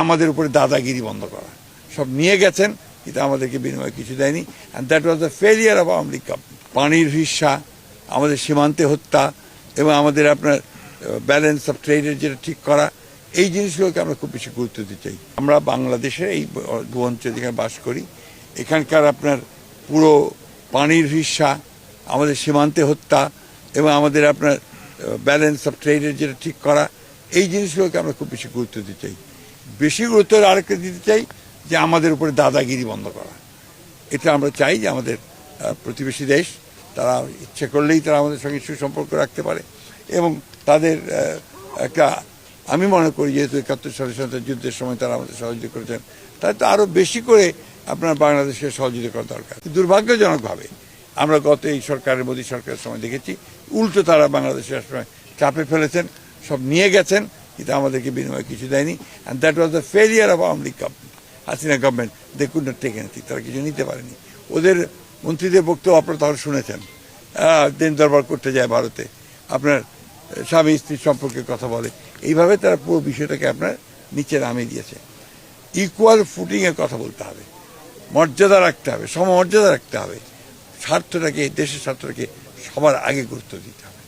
আমাদের উপরে দাদাগিরি বন্ধ করা। সব নিয়ে গেছেন কিন্তু আমাদেরকে বিনিময়ে কিছু দেয়নি। And that was the failure of Awami League government. পানির হিস্সা, আমাদের সীমান্তে হত্যা এবং আমাদের আপনার ব্যালেন্স অফ ট্রেডের যেটা ঠিক করা, এই জিনিসগুলোকে আমরা খুব বেশি গুরুত্ব দিতে চাই। আমরা বাংলাদেশে এই ভূ অঞ্চলে যেখানে বাস করি, এখানকার আপনার পুরো পানির হিস্সা, আমাদের সীমান্তে হত্যা এবং আমাদের আপনার ব্যালেন্স অফ ট্রেডের যেটা ঠিক করা, এই জিনিসগুলোকে আমরা খুব বেশি গুরুত্ব দিতে চাই। বেশি গুরুত্ব আরেকটা দিতে চাই যে আমাদের উপরে দাদাগিরি বন্ধ করা। এটা আমরা চাই যে আমাদের প্রতিবেশী দেশ, তারা ইচ্ছে করলেই তারা আমাদের সঙ্গে সুসম্পর্ক রাখতে পারে এবং তাদের একটা, আমি মনে করি যেহেতু 71 সালের স্বাধীনতা যুদ্ধের সময় তারা আমাদের সহযোগিতা করেছেন, তাই তো আরও বেশি করে আপনার বাংলাদেশকে সহযোগিতা করা দরকার। দুর্ভাগ্যজনকভাবে আমরা গত এই সরকারের, মোদী সরকারের সময় দেখেছি উল্টো তারা বাংলাদেশের সময় চাপে ফেলেছেন, সব নিয়ে গেছেন কিন্তু আমাদেরকে বিনিময়ে কিছু দেয়নি। And that was the failure of Awami League government. Hasina government, they could not take anything, তারা কিছু নিতে পারেনি। ওদের মন্ত্রীদের বক্তব্য আপনারা তাহলে শুনেছেন, দিন দরবার করতে যায় ভারতে, আপনার স্বামী স্ত্রীর সম্পর্কে কথা বলে, এইভাবে তারা পুরো বিষয়টাকে আপনার নিচে নামিয়ে দিয়েছে। ইকুয়াল ফুটিংয়ে কথা বলতে হবে, মর্যাদা রাখতে হবে, সমমর্যাদা রাখতে হবে, স্বার্থটাকে, দেশের স্বার্থটাকে সবার আগে গুরুত্ব দিতে হবে।